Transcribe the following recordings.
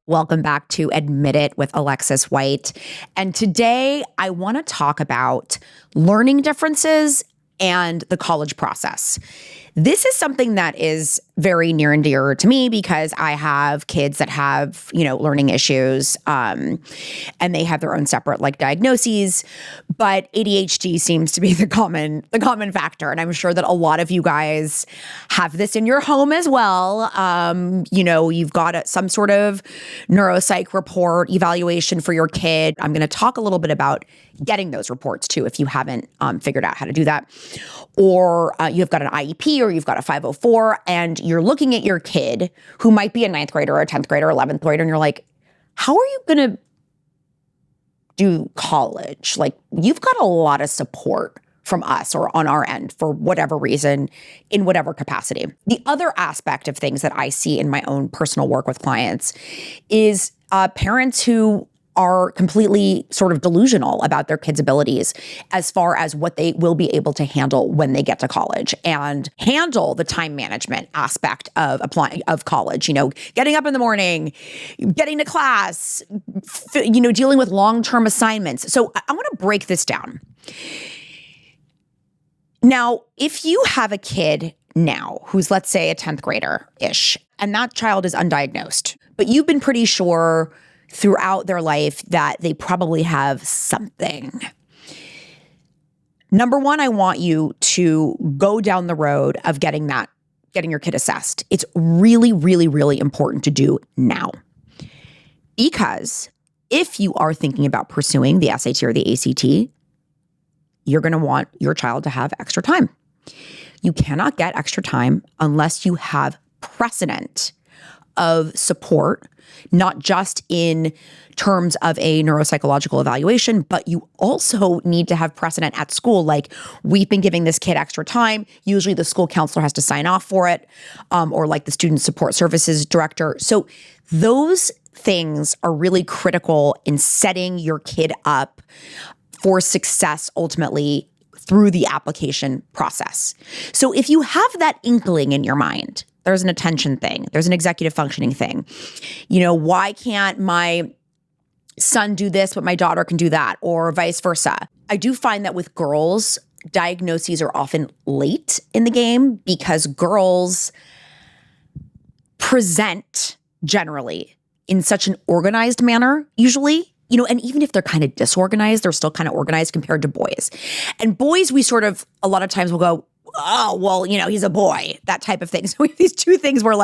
Welcome back to Admit It with Alexis White. And today I want to talk about learning differences and the college process. This is something that is very near and dear to me because I have kids that have, learning issues, and they have their own separate diagnoses. But ADHD seems to be the common factor, and I'm sure that a lot of you guys have this in your home as well. You've got some sort of neuropsych report evaluation for your kid. I'm going to talk a little bit about getting those reports too, if you haven't figured out how to do that, or you've got an IEP or you've got a 504, and you're looking at your kid who might be a 9th grader or a 10th grader or 11th grader, and you're like, how are you going to do college? You've got a lot of support from us or on our end for whatever reason, in whatever capacity. The other aspect of things that I see in my own personal work with clients is parents who are completely sort of delusional about their kids' abilities as far as what they will be able to handle when they get to college and handle the time management aspect of college, getting up in the morning, getting to class, dealing with long-term assignments. So I want to break this down. Now, if you have a kid now who's, let's say, a 10th grader-ish, and that child is undiagnosed, but you've been pretty sure throughout their life that they probably have something. Number one, I want you to go down the road of getting your kid assessed. It's really, really, really important to do now. Because if you are thinking about pursuing the SAT or the ACT, you're going to want your child to have extra time. You cannot get extra time unless you have precedent of support, not just in terms of a neuropsychological evaluation, but you also need to have precedent at school. Like, we've been giving this kid extra time. Usually the school counselor has to sign off for it, or the student support services director. So those things are really critical in setting your kid up for success ultimately through the application process. So if you have that inkling in your mind, there's an attention thing, there's an executive functioning thing. Why can't my son do this, but my daughter can do that, or vice versa? I do find that with girls, diagnoses are often late in the game because girls present generally in such an organized manner, usually. And even if they're kind of disorganized, they're still kind of organized compared to boys. And boys, we sort of, a lot of times will go, oh, well, he's a boy, that type of thing. So we have these two things where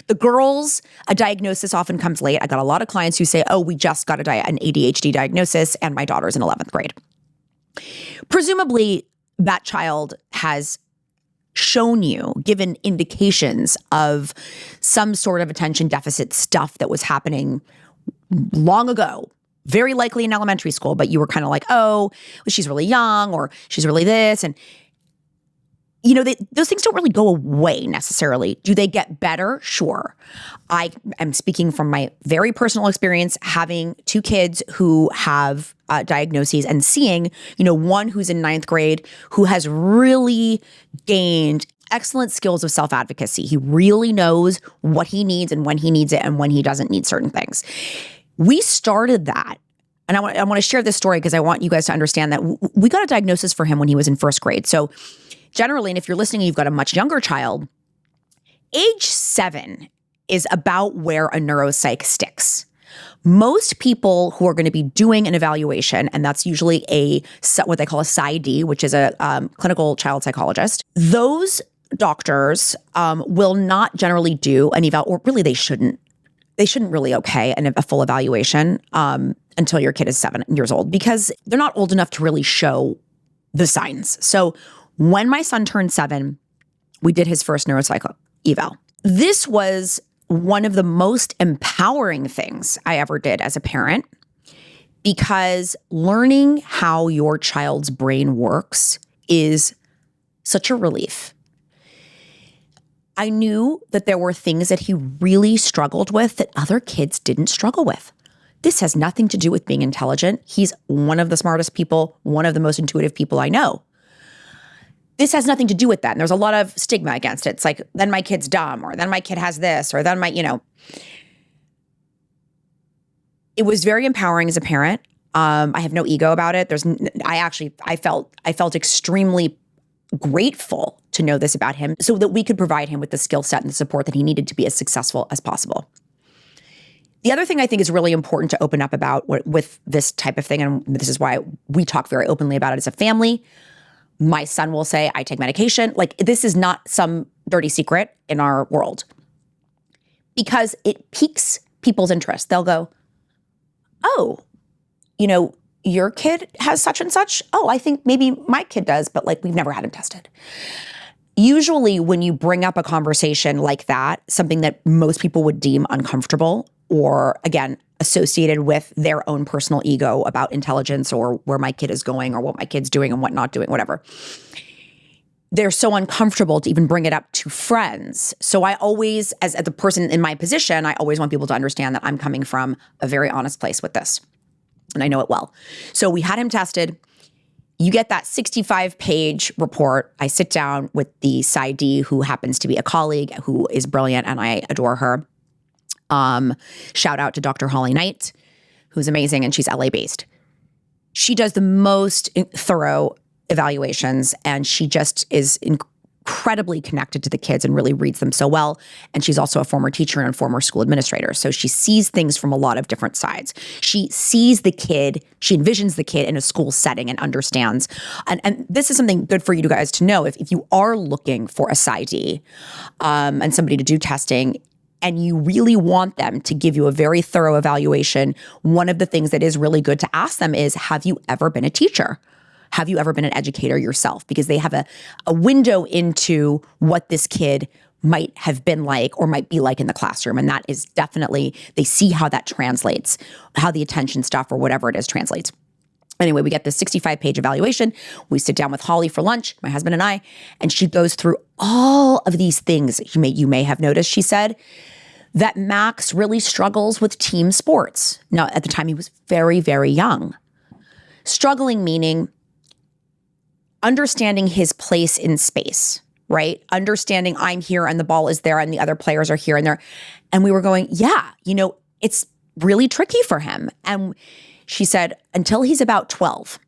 the girls, a diagnosis often comes late. I got a lot of clients who say, oh, we just got an ADHD diagnosis and my daughter's in 11th grade. Presumably that child has shown you, given indications of some sort of attention deficit stuff that was happening long ago, very likely in elementary school, but you were kind of like, oh, well, she's really young, or she's really this. And those things don't really go away necessarily. Do they get better? Sure. I am speaking from my very personal experience, having two kids who have diagnoses and seeing, one who's in 9th grade who has really gained excellent skills of self-advocacy. He really knows what he needs and when he needs it and when he doesn't need certain things. We started that. And I want to share this story because I want you guys to understand that we got a diagnosis for him when he was in 1st grade. So generally, and if you're listening, you've got a much younger child, age 7 is about where a neuropsych sticks. Most people who are going to be doing an evaluation, and that's usually what they call a PsyD, which is a clinical child psychologist, those doctors will not generally do an eval, or really they shouldn't really a full evaluation until your kid is 7 years old, because they're not old enough to really show the signs. So when my son turned 7, we did his first neuropsych eval. This was one of the most empowering things I ever did as a parent, because learning how your child's brain works is such a relief. I knew that there were things that he really struggled with that other kids didn't struggle with. This has nothing to do with being intelligent. He's one of the smartest people, one of the most intuitive people I know. This has nothing to do with that. And there's a lot of stigma against it. It's like, then my kid's dumb, or then my kid has this, or then my. It was very empowering as a parent. I have no ego about it. I felt extremely grateful to know this about him so that we could provide him with the skill set and the support that he needed to be as successful as possible. The other thing I think is really important to open up about with this type of thing, and this is why we talk very openly about it as a family. My son will say, I take medication. Like, this is not some dirty secret in our world because it piques people's interest. They'll go, oh, your kid has such and such. Oh, I think maybe my kid does, but like we've never had him tested. Usually when you bring up a conversation like that, something that most people would deem uncomfortable or, again, associated with their own personal ego about intelligence or where my kid is going or what my kid's doing and what not doing, whatever, they're so uncomfortable to even bring it up to friends. So I always, as the person in my position, I always want people to understand that I'm coming from a very honest place with this. And I know it well. So we had him tested. You get that 65-page report. I sit down with the PsyD, who happens to be a colleague who is brilliant, and I adore her. Shout out to Dr. Holly Knight, who's amazing, and she's LA-based. She does the most thorough evaluations, and she just is incredibly connected to the kids and really reads them so well. And she's also a former teacher and former school administrator. So she sees things from a lot of different sides. She sees the kid, she envisions the kid in a school setting and understands. And this is something good for you guys to know. If you are looking for a PsyD and somebody to do testing, and you really want them to give you a very thorough evaluation, one of the things that is really good to ask them is, have you ever been a teacher? Have you ever been an educator yourself? Because they have a window into what this kid might have been like or might be like in the classroom. And that is definitely, they see how that translates, how the attention stuff or whatever it is translates. Anyway, we get this 65-page evaluation. We sit down with Holly for lunch, my husband and I, and she goes through all of these things you may have noticed. She said that Max really struggles with team sports. Now, at the time, he was very, very young. Struggling meaning understanding his place in space, right? Understanding I'm here and the ball is there and the other players are here and there. And we were going, yeah, it's really tricky for him. And she said, until he's about 12,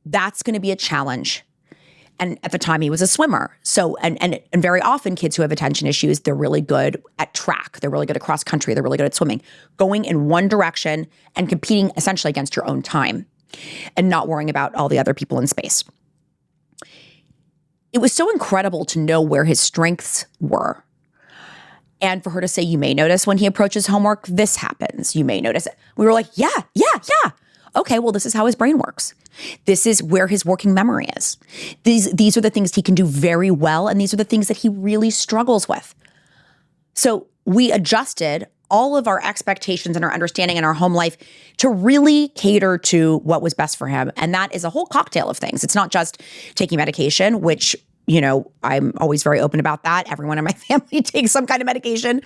that's going to be a challenge. And at the time he was a swimmer. So, and very often kids who have attention issues, they're really good at track. They're really good at cross country. They're really good at swimming, going in one direction and competing essentially against your own time and not worrying about all the other people in space. It was so incredible to know where his strengths were. And for her to say, you may notice when he approaches homework, this happens. You may notice it. We were like, yeah. Okay, well, this is how his brain works. This is where his working memory is. These are the things he can do very well, and these are the things that he really struggles with. So we adjusted all of our expectations and our understanding in our home life to really cater to what was best for him. And that is a whole cocktail of things. It's not just taking medication, which, I'm always very open about that. Everyone in my family takes some kind of medication.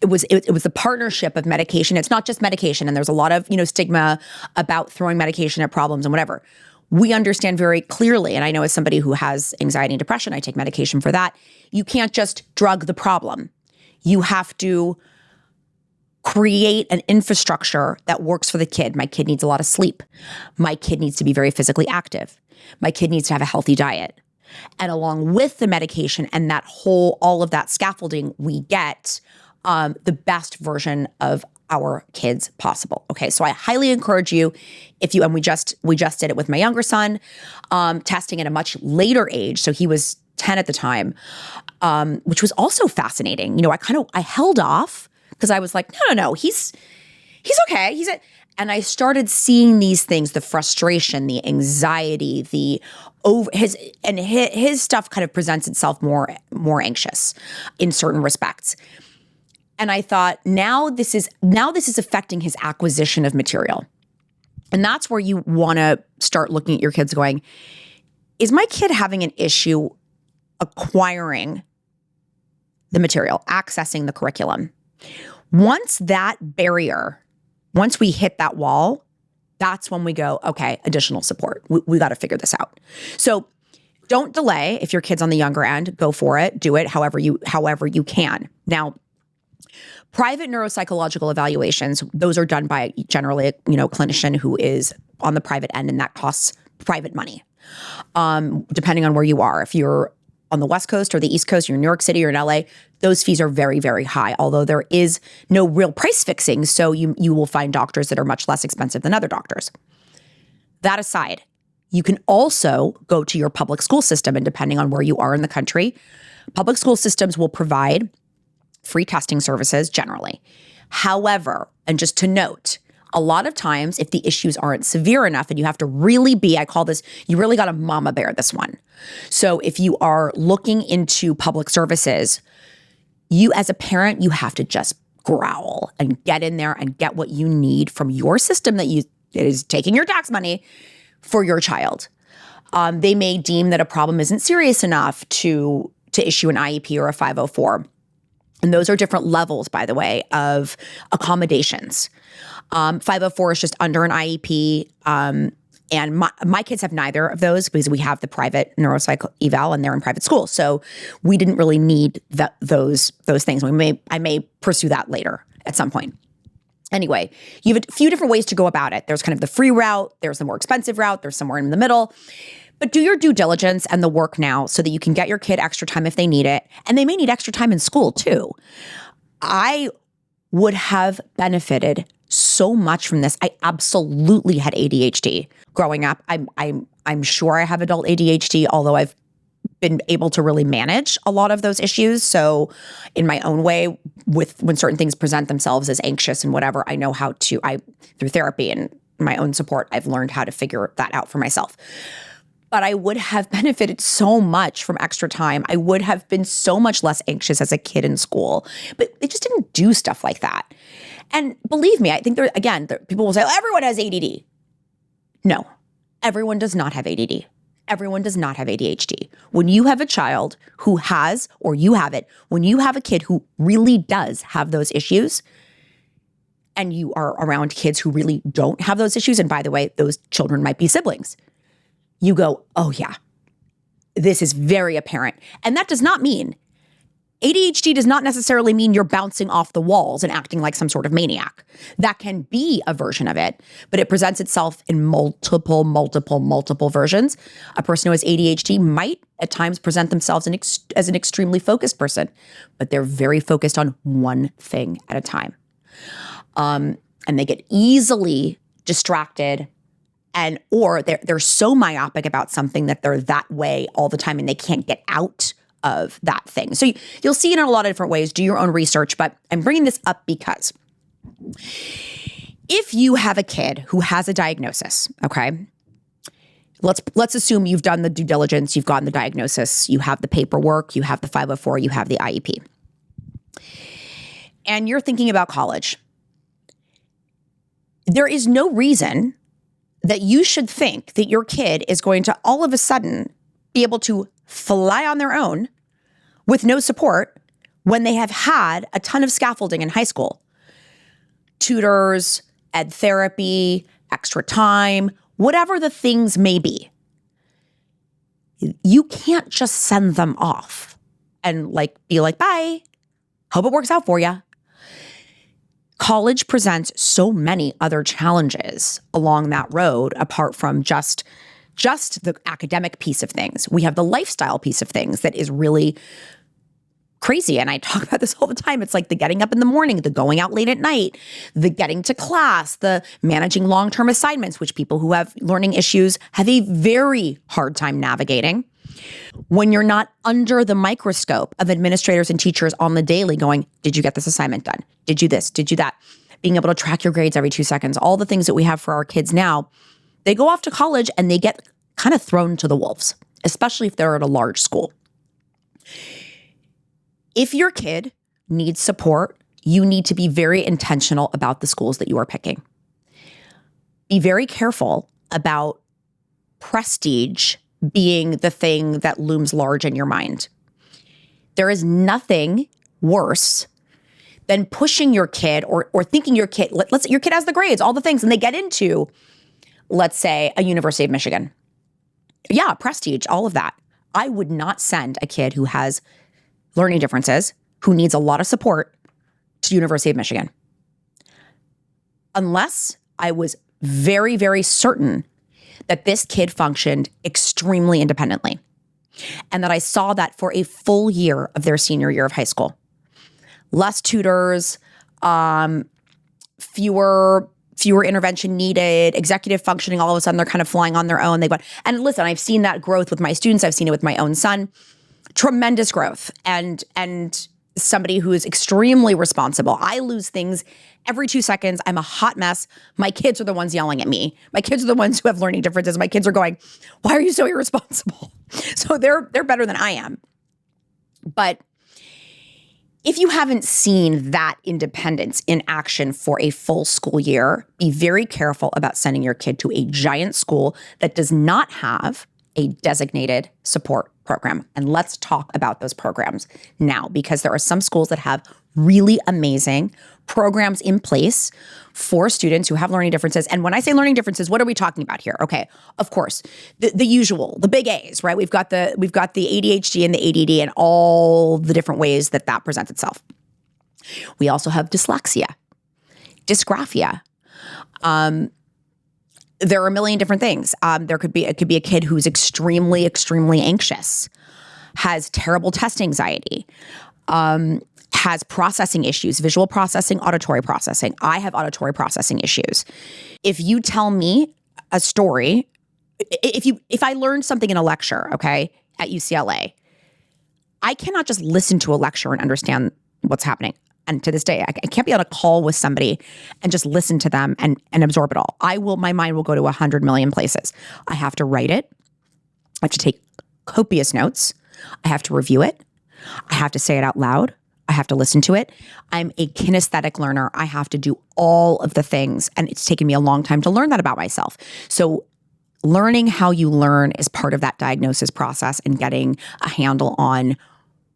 It was the partnership of medication. It's not just medication. And there's a lot of, stigma about throwing medication at problems and whatever. We understand very clearly, and I know as somebody who has anxiety and depression, I take medication for that. You can't just drug the problem. You have to create an infrastructure that works for the kid. My kid needs a lot of sleep. My kid needs to be very physically active. My kid needs to have a healthy diet. And along with the medication and all of that scaffolding, we get the best version of our kids possible. Okay, so I highly encourage you, and we just did it with my younger son, testing at a much later age. So he was 10 at the time, which was also fascinating. I held off because I was like, no, he's okay. And I started seeing these things, the frustration, the anxiety, his stuff kind of presents itself more anxious in certain respects. And I thought, now this is affecting his acquisition of material. And that's where you want to start looking at your kids going, is my kid having an issue acquiring the material, accessing the curriculum? Once we hit that wall, that's when we go, okay, additional support. We got to figure this out. So don't delay. If your kid's on the younger end, go for it. Do it however you can. Now, Private neuropsychological evaluations, those are done by generally a clinician who is on the private end, and that costs private money. Depending on where you are. If you're on the West Coast or the East Coast, you're in New York City or in LA, those fees are very, very high, although there is no real price fixing, so you will find doctors that are much less expensive than other doctors. That aside, you can also go to your public school system, and depending on where you are in the country, public school systems will provide free testing services generally. However, and just to note, a lot of times if the issues aren't severe enough and you have to really I call this, you really got to mama bear this one. So if you are looking into public services, you as a parent, you have to just growl and get in there and get what you need from your system that is taking your tax money for your child. They may deem that a problem isn't serious enough to issue an IEP or a 504. And those are different levels, by the way, of accommodations. 504 is just under an IEP. And my kids have neither of those because we have the private neuropsych eval and they're in private school. So we didn't really need those things. I may pursue that later at some point. Anyway, you have a few different ways to go about it. There's kind of the free route. There's the more expensive route. There's somewhere in the middle. But do your due diligence and the work now so that you can get your kid extra time if they need it. And they may need extra time in school too. I would have benefited so much from this. I absolutely had ADHD growing up. I'm sure I have adult ADHD, although I've been able to really manage a lot of those issues. So in my own way, when certain things present themselves as anxious and whatever, I know how to, through therapy and my own support, I've learned how to figure that out for myself. But I would have benefited so much from extra time. I would have been so much less anxious as a kid in school. But they just didn't do stuff like that. And believe me, I think people will say, oh, everyone has ADD. No, everyone does not have ADD. Everyone does not have ADHD. When you have a child who has, or you have it, when you have a kid who really does have those issues, and you are around kids who really don't have those issues, and by the way, those children might be siblings, you go, oh yeah, this is very apparent. And that does not mean, ADHD does not necessarily mean you're bouncing off the walls and acting like some sort of maniac. That can be a version of it, but it presents itself in multiple versions. A person who has ADHD might at times present themselves as an extremely focused person, but they're very focused on one thing at a time. And they get easily distracted or they're so myopic about something that they're that way all the time and they can't get out of that thing. So you'll see it in a lot of different ways. Do your own research, but I'm bringing this up because if you have a kid who has a diagnosis, okay, let's assume you've done the due diligence, you've gotten the diagnosis, you have the paperwork, you have the 504, you have the IEP, and you're thinking about college. There is no reason that you should think that your kid is going to all of a sudden be able to fly on their own with no support when they have had a ton of scaffolding in high school. Tutors, ed therapy, extra time, whatever the things may be. You can't just send them off and be like, bye, hope it works out for you. College presents so many other challenges along that road, apart from just the academic piece of things. We have the lifestyle piece of things that is really crazy. And I talk about this all the time. It's like the getting up in the morning, the going out late at night, the getting to class, the managing long-term assignments, which people who have learning issues have a very hard time navigating. When you're not under the microscope of administrators and teachers on the daily going, did you get this assignment done? Did you this? Did you that? Being able to track your grades every 2 seconds, all the things that we have for our kids now, they go off to college and they get kind of thrown to the wolves, especially if they're at a large school. If your kid needs support, you need to be very intentional about the schools that you are picking. Be very careful about prestige being the thing that looms large in your mind. There is nothing worse than pushing your kid or thinking your kid, your kid has the grades, all the things, and they get into, let's say, a University of Michigan. Yeah, prestige, all of that. I would not send a kid who has learning differences, who needs a lot of support, University of Michigan. Unless I was very, very certain that this kid functioned extremely independently and that I saw that for a full year of their senior year of high school. Less tutors, fewer intervention needed, executive functioning, all of a sudden they're kind of flying on their own. And listen, I've seen that growth with my students. I've seen it with my own son. Tremendous growth. And somebody who is extremely responsible. I lose things every 2 seconds. I'm a hot mess. My kids are the ones yelling at me. My kids are the ones who have learning differences. My kids are going, why are you so irresponsible? So they're better than I am. But if you haven't seen that independence in action for a full school year, be very careful about sending your kid to a giant school that does not have a designated support program. And let's talk about those programs now, because there are some schools that have really amazing programs in place for students who have learning differences. And when I say learning differences, what are we talking about here? Okay, of course, the usual, the big A's, right? We've got the ADHD and the ADD and all the different ways that presents itself. We also have dyslexia, dysgraphia. There are a million different things. It could be a kid who's extremely, extremely anxious, has terrible test anxiety, has processing issues, visual processing, auditory processing. I have auditory processing issues. If you tell me a story, if I learned something in a lecture, okay, at UCLA, I cannot just listen to a lecture and understand what's happening. And to this day, I can't be on a call with somebody and just listen to them and absorb it all. My mind will go to 100 million places. I have to write it. I have to take copious notes. I have to review it. I have to say it out loud. I have to listen to it. I'm a kinesthetic learner. I have to do all of the things. And it's taken me a long time to learn that about myself. So learning how you learn is part of that diagnosis process and getting a handle on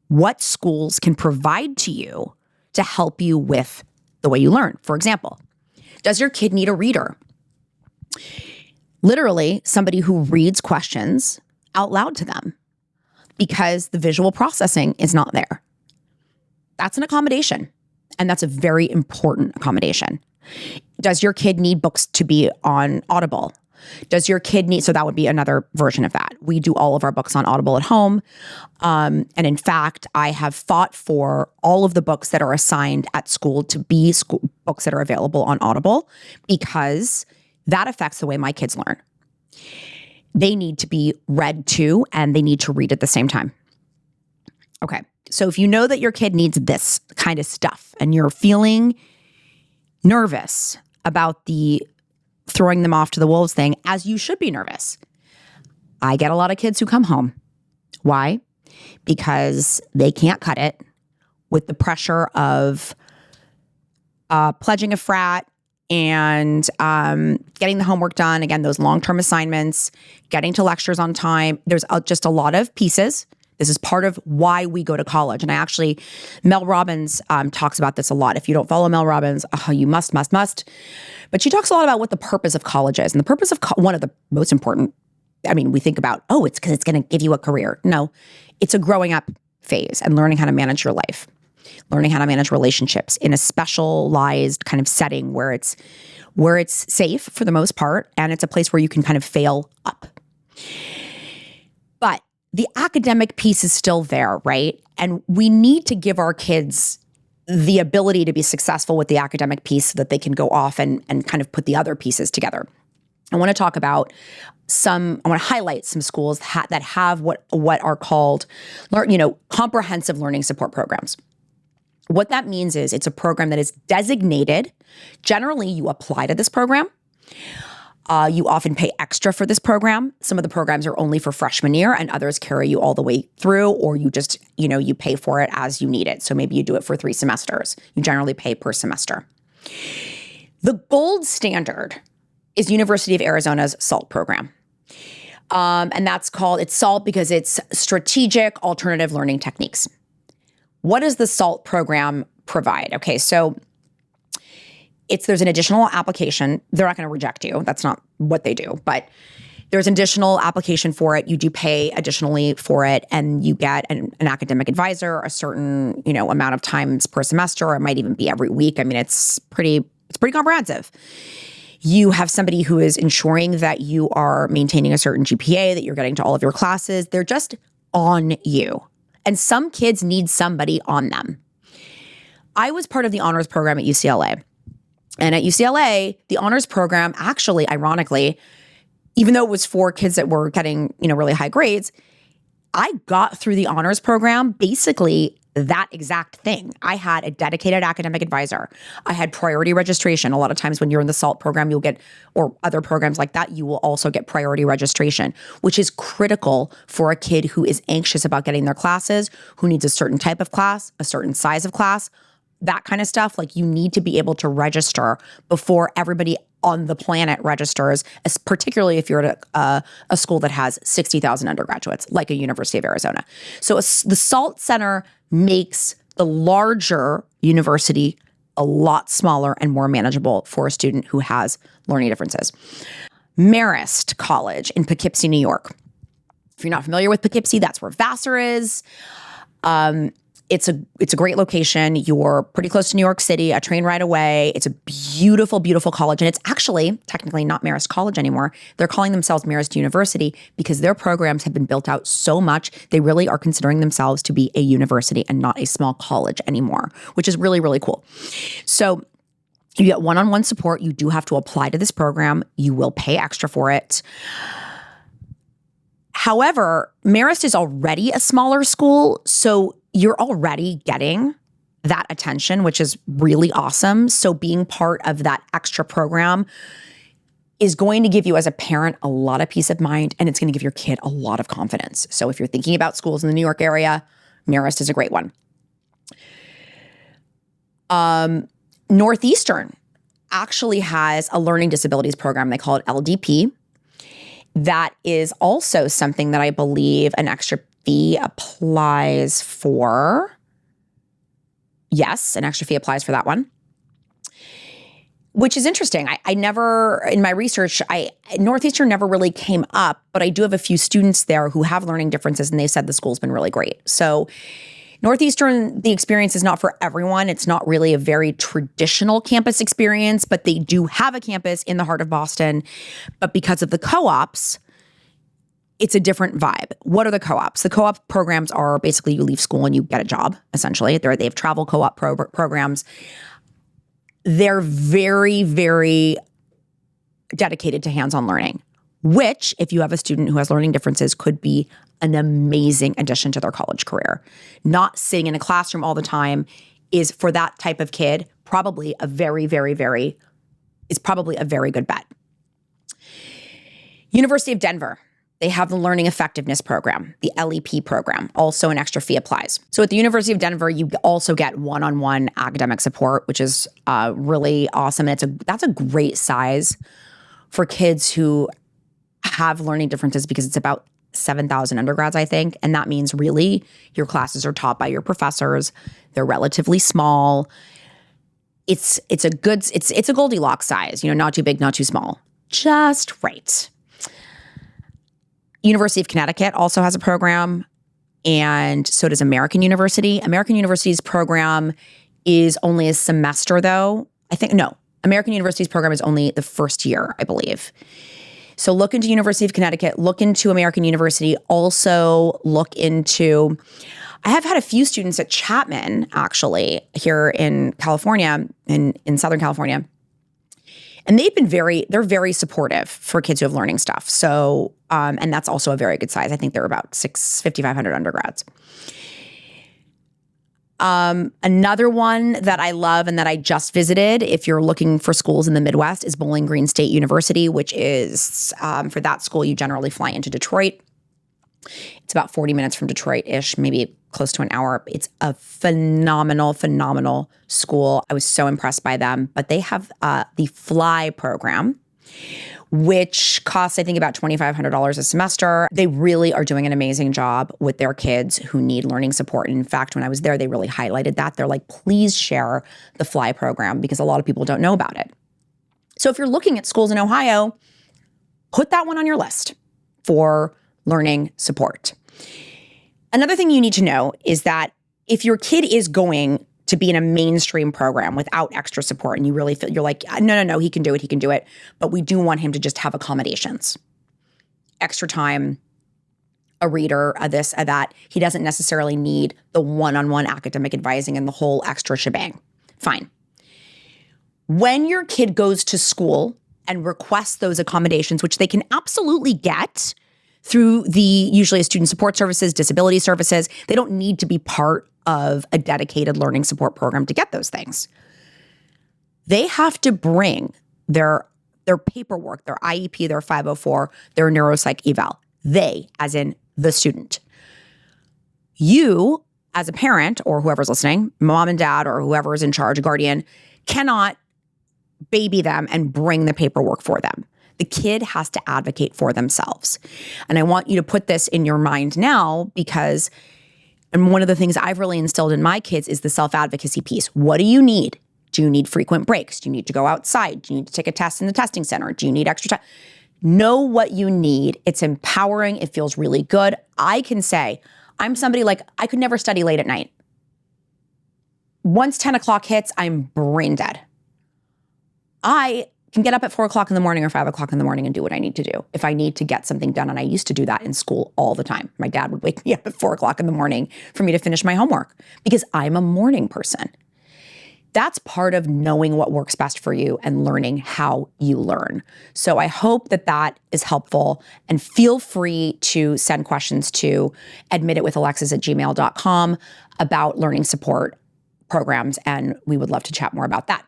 what schools can provide to you to help you with the way you learn. For example, does your kid need a reader? Literally, somebody who reads questions out loud to them because the visual processing is not there. That's an accommodation, and that's a very important accommodation. Does your kid need books to be on Audible? Does your kid need, so that would be another version of that. We do all of our books on Audible at home. And in fact, I have fought for all of the books that are assigned at school to be books that are available on Audible, because that affects the way my kids learn. They need to be read to, and they need to read at the same time. Okay, so if you know that your kid needs this kind of stuff and you're feeling nervous about the throwing them off to the wolves thing, as you should be nervous. I get a lot of kids who come home. Why? Because they can't cut it with the pressure of pledging a frat and getting the homework done. Again, those long-term assignments, getting to lectures on time. There's just a lot of pieces. This is part of why we go to college. And Mel Robbins talks about this a lot. If you don't follow Mel Robbins, you must. But she talks a lot about what the purpose of college is. And the purpose of one of the most important, we think about, it's because it's going to give you a career. No, it's a growing up phase and learning how to manage your life, learning how to manage relationships in a specialized kind of setting where it's safe for the most part. And it's a place where you can kind of fail up. But the academic piece is still there, right? And we need to give our kids the ability to be successful with the academic piece so that they can go off and kind of put the other pieces together. I want to talk about I want to highlight some schools that have what are called, comprehensive learning support programs. What that means is it's a program that is designated. Generally, you apply to this program. You often pay extra for this program. Some of the programs are only for freshman year and others carry you all the way through, or you just, you pay for it as you need it. So maybe you do it for 3 semesters. You generally pay per semester. The gold standard is University of Arizona's SALT program. And it's SALT because it's Strategic Alternative Learning Techniques. What does the SALT program provide? Okay, so there's an additional application. They're not going to reject you. That's not what they do. But There's an additional application for it. You do pay additionally for it, and you get an academic advisor a certain, amount of times per semester, or it might even be every week. I mean, it's pretty comprehensive. You have somebody who is ensuring that you are maintaining a certain GPA, that you're getting to all of your classes. They're just on you. And some kids need somebody on them. I was part of the honors program at UCLA. And at UCLA, the honors program actually, ironically, even though it was for kids that were getting, really high grades, I got through the honors program basically that exact thing. I had a dedicated academic advisor. I had priority registration. A lot of times when you're in the SALT program, you'll get, or other programs like that, you will also get priority registration, which is critical for a kid who is anxious about getting their classes, who needs a certain type of class, a certain size of class, that kind of stuff. Like, you need to be able to register before everybody on the planet registers, particularly if you're at a school that has 60,000 undergraduates, like a University of Arizona. So the SALT Center makes the larger university a lot smaller and more manageable for a student who has learning differences. Marist College in Poughkeepsie, New York. If you're not familiar with Poughkeepsie, that's where Vassar is. It's a great location. You're pretty close to New York City, a train ride away. It's a beautiful, beautiful college. And it's actually technically not Marist College anymore. They're calling themselves Marist University because their programs have been built out so much. They really are considering themselves to be a university and not a small college anymore, which is really, really cool. So you get one-on-one support. You do have to apply to this program. You will pay extra for it. However, Marist is already a smaller school, so you're already getting that attention, which is really awesome. So being part of that extra program is going to give you as a parent a lot of peace of mind, and it's going to give your kid a lot of confidence. So if you're thinking about schools in the New York area, Marist is a great one. Northeastern actually has a learning disabilities program. They call it LDP. That is also something that I believe an extra fee applies for. Yes, an extra fee applies for that one, which is interesting. I never, in my research, Northeastern never really came up, but I do have a few students there who have learning differences, and they said the school's been really great. So Northeastern, the experience is not for everyone. It's not really a very traditional campus experience, but they do have a campus in the heart of Boston. But because of the co-ops, it's a different vibe. What are the co-ops? The co-op programs are basically you leave school and you get a job, essentially. They have travel co-op programs. They're very, very dedicated to hands-on learning, which, if you have a student who has learning differences, could be an amazing addition to their college career. Not sitting in a classroom all the time is, for that type of kid, probably a very, very, very, is probably a very good bet. University of Denver, they have the Learning Effectiveness Program, the LEP program. Also an extra fee applies. So at the University of Denver, you also get one-on-one academic support, which is really awesome. And that's a great size for kids who have learning differences, because it's about 7,000 undergrads, I think. And that means really your classes are taught by your professors. They're relatively small. It's a Goldilocks size, not too big, not too small, just right. University of Connecticut also has a program, and so does American University. American University's program is only a semester, though. American University's program is only the first year, I believe. So look into University of Connecticut, look into American University, also look into, I have had a few students at Chapman, actually, here in California, in Southern California. And they're very supportive for kids who have learning stuff. So, and that's also a very good size. I think they're about 5,500 undergrads. Another one that I love and that I just visited, if you're looking for schools in the Midwest, is Bowling Green State University, which is, for that school, you generally fly into Detroit. It's about 40 minutes from Detroit-ish, maybe close to an hour. It's a phenomenal, phenomenal school. I was so impressed by them. But they have the FLY program, which costs, I think, about $2,500 a semester. They really are doing an amazing job with their kids who need learning support. And in fact, when I was there, they really highlighted that. They're like, please share the FLY program, because a lot of people don't know about it. So if you're looking at schools in Ohio, put that one on your list. for learning support. Another thing you need to know is that if your kid is going to be in a mainstream program without extra support and you really feel, you're like, no, he can do it. But we do want him to just have accommodations, extra time, a reader, a this, a that. He doesn't necessarily need the one-on-one academic advising and the whole extra shebang. Fine. When your kid goes to school and requests those accommodations, which they can absolutely get through usually student support services, disability services, they don't need to be part of a dedicated learning support program to get those things. They have to bring their paperwork, their IEP, their 504, their neuropsych eval. They, as in the student. You, as a parent or whoever's listening, mom and dad or whoever is in charge, a guardian, cannot baby them and bring the paperwork for them. The kid has to advocate for themselves. And I want you to put this in your mind now because, and one of the things I've really instilled in my kids is the self-advocacy piece. What do you need? Do you need frequent breaks? Do you need to go outside? Do you need to take a test in the testing center? Do you need extra time? Know what you need. It's empowering. It feels really good. I can say, I'm somebody like, I could never study late at night. Once 10 o'clock hits, I'm brain dead. I can get up at 4 o'clock in the morning or 5 o'clock in the morning and do what I need to do if I need to get something done. And I used to do that in school all the time. My dad would wake me up at 4 o'clock in the morning for me to finish my homework because I'm a morning person. That's part of knowing what works best for you and learning how you learn. So I hope that that is helpful, and feel free to send questions to admititwithalexis@gmail.com about learning support programs, and we would love to chat more about that.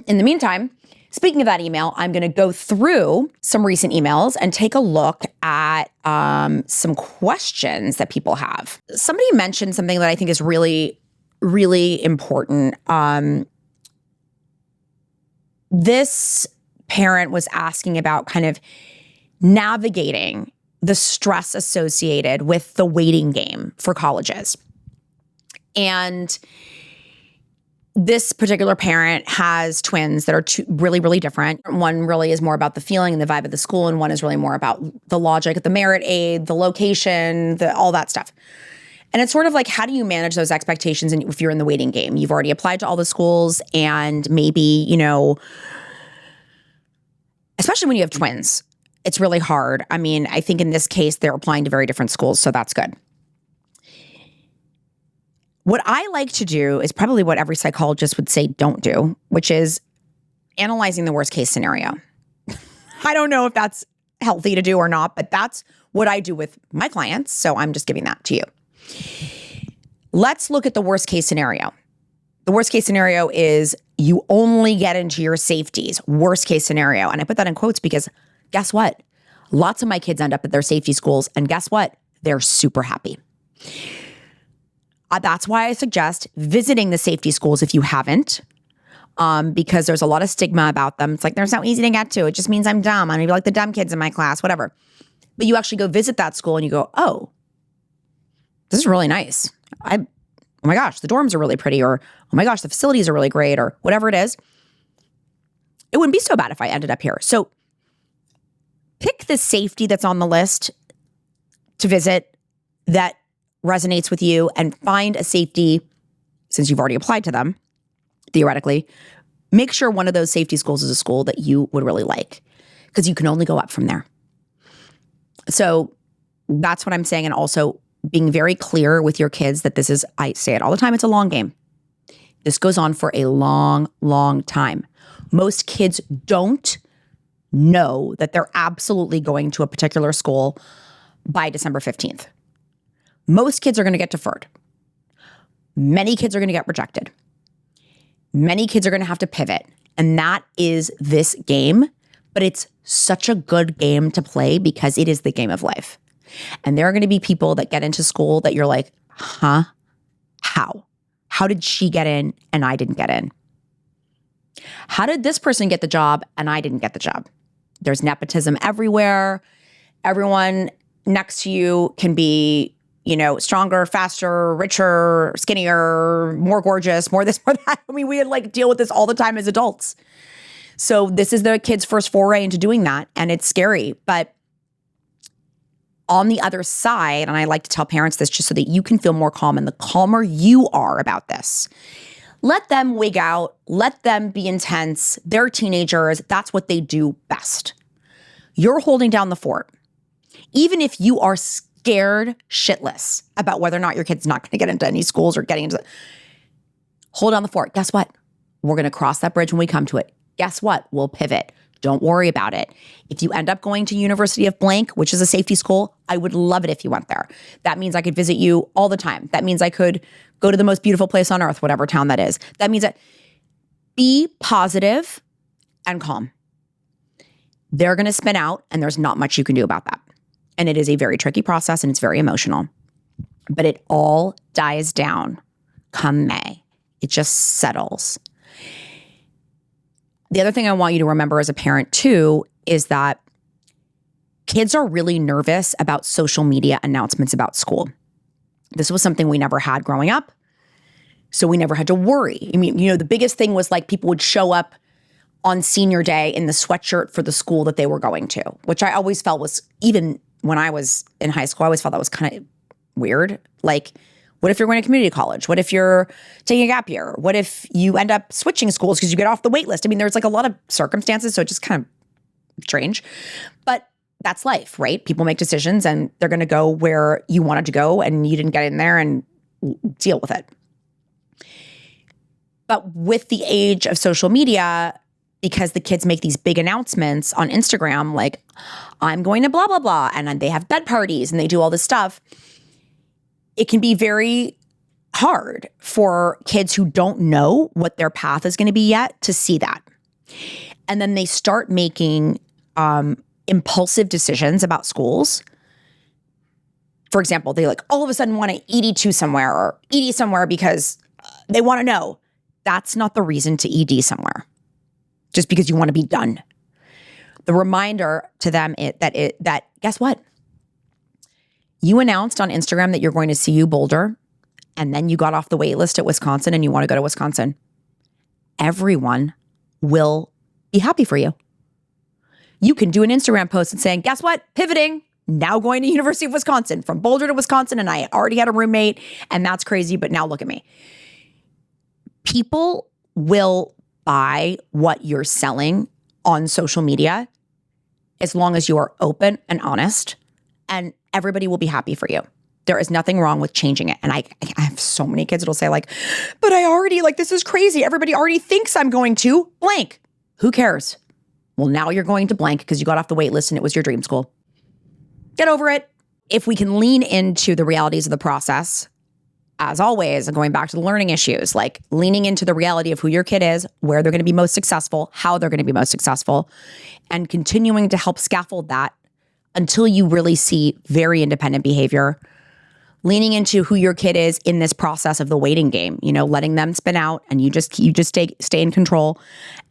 In the meantime, speaking of that email, I'm going to go through some recent emails and take a look at some questions that people have. Somebody mentioned something that I think is really, really important. This parent was asking about kind of navigating the stress associated with the waiting game for colleges. And this particular parent has twins that are really, really different. One really is more about the feeling and the vibe of the school, and one is really more about the logic, the merit aid, the location, all that stuff. And it's sort of like, how do you manage those expectations if you're in the waiting game? You've already applied to all the schools, and maybe, especially when you have twins, it's really hard. I mean, I think in this case, they're applying to very different schools, so that's good. What I like to do is probably what every psychologist would say don't do, which is analyzing the worst case scenario. I don't know if that's healthy to do or not, but that's what I do with my clients, so I'm just giving that to you. Let's look at the worst case scenario. The worst case scenario is you only get into your safeties. Worst case scenario. And I put that in quotes because guess what? Lots of my kids end up at their safety schools, and guess what? They're super happy. That's why I suggest visiting the safety schools if you haven't, because there's a lot of stigma about them. It's like, they're so easy to get to. It just means I'm dumb. I'm gonna be like the dumb kids in my class, whatever. But you actually go visit that school and you go, oh, this is really nice. Oh my gosh, the dorms are really pretty, or oh my gosh, the facilities are really great, or whatever it is. It wouldn't be so bad if I ended up here. So pick the safety that's on the list to visit that resonates with you, and find a safety, since you've already applied to them, theoretically, make sure one of those safety schools is a school that you would really like, because you can only go up from there. So that's what I'm saying. And also being very clear with your kids that this is, I say it all the time, it's a long game. This goes on for a long, long time. Most kids don't know that they're absolutely going to a particular school by December 15th. Most kids are going to get deferred. Many kids are going to get rejected. Many kids are going to have to pivot. And that is this game. But it's such a good game to play because it is the game of life. And there are going to be people that get into school that you're like, huh? How? How did she get in and I didn't get in? How did this person get the job and I didn't get the job? There's nepotism everywhere. Everyone next to you can be, stronger, faster, richer, skinnier, more gorgeous, more this, more that. I mean, we deal with this all the time as adults. So this is the kid's first foray into doing that, and it's scary. But On the other side, and I like to tell parents this just so that you can feel more calm, and the calmer you are about this, let them wig out, let them be intense. They're teenagers. That's what they do best. You're holding down the fort. Even if you are scared shitless about whether or not your kid's not going to get into any schools or getting into, hold down the fort. Guess what? We're going to cross that bridge when we come to it. Guess what? We'll pivot. Don't worry about it. If you end up going to University of Blank, which is a safety school, I would love it if you went there. That means I could visit you all the time. That means I could go to the most beautiful place on earth, whatever town that is. That means that be positive and calm. They're going to spin out, and there's not much you can do about that. And it is a very tricky process, and it's very emotional. But it all dies down come May. It just settles. The other thing I want you to remember as a parent too is that kids are really nervous about social media announcements about school. This was something we never had growing up, so we never had to worry. I mean, the biggest thing was like people would show up on senior day in the sweatshirt for the school that they were going to, which I always felt was, even when I was in high school, I always felt that was kind of weird. Like, what if you're going to community college? What if you're taking a gap year? What if you end up switching schools because you get off the wait list? I mean, there's like a lot of circumstances, so it's just kind of strange. But that's life, right? People make decisions and they're going to go where you wanted to go and you didn't get in there, and deal with it. But with the age of social media, because the kids make these big announcements on Instagram, like, I'm going to blah, blah, blah, and they have bed parties and they do all this stuff, it can be very hard for kids who don't know what their path is going to be yet to see that. And then they start making impulsive decisions about schools. For example, they like all of a sudden want to ED2 somewhere or ED somewhere because they want to know. That's not the reason to ED somewhere, just because you want to be done. The reminder to them that guess what? You announced on Instagram that you're going to CU Boulder, and then you got off the wait list at Wisconsin and you want to go to Wisconsin. Everyone will be happy for you. You can do an Instagram post and saying, guess what? Pivoting, now going to University of Wisconsin, from Boulder to Wisconsin, and I already had a roommate, and that's crazy, but now look at me. People will buy what you're selling on social media as long as you are open and honest, and everybody will be happy for you. There is nothing wrong with changing it. And I have so many kids that'll say like, but I already, like, this is crazy. Everybody already thinks I'm going to blank. Who cares? Well, now you're going to blank because you got off the wait list and it was your dream school. Get over it. If we can lean into the realities of the process, as always, and going back to the learning issues, like leaning into the reality of who your kid is, where they're going to be most successful, how they're going to be most successful, and continuing to help scaffold that until you really see very independent behavior, leaning into who your kid is in this process of the waiting game, letting them spin out, and you just stay in control,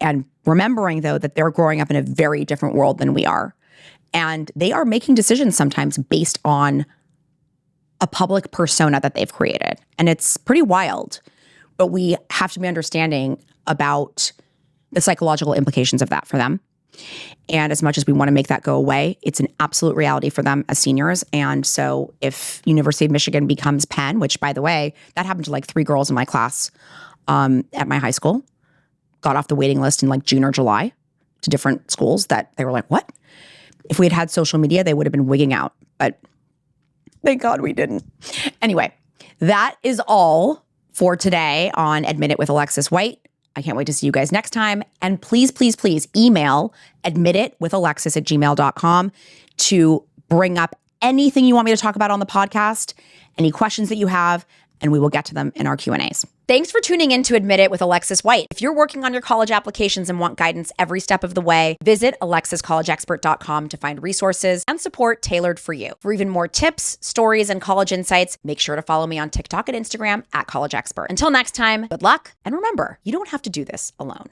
and remembering though that they're growing up in a very different world than we are. And they are making decisions sometimes based on a public persona that they've created. And it's pretty wild, but we have to be understanding about the psychological implications of that for them. And as much as we want to make that go away, it's an absolute reality for them as seniors. And so if University of Michigan becomes Penn, which, by the way, that happened to like 3 girls in my class at my high school, got off the waiting list in like June or July to different schools that they were like, what? If we had had social media, they would have been wigging out. But thank God we didn't. Anyway, that is all for today on Admit It with Alexis White. I can't wait to see you guys next time. And please, please, please email admititwithalexis@gmail.com to bring up anything you want me to talk about on the podcast, any questions that you have, and we will get to them in our Q&As. Thanks for tuning in to Admit It with Alexis White. If you're working on your college applications and want guidance every step of the way, visit alexiscollegeexpert.com to find resources and support tailored for you. For even more tips, stories, and college insights, make sure to follow me on TikTok and Instagram @collegeexpert. Until next time, good luck, and remember, you don't have to do this alone.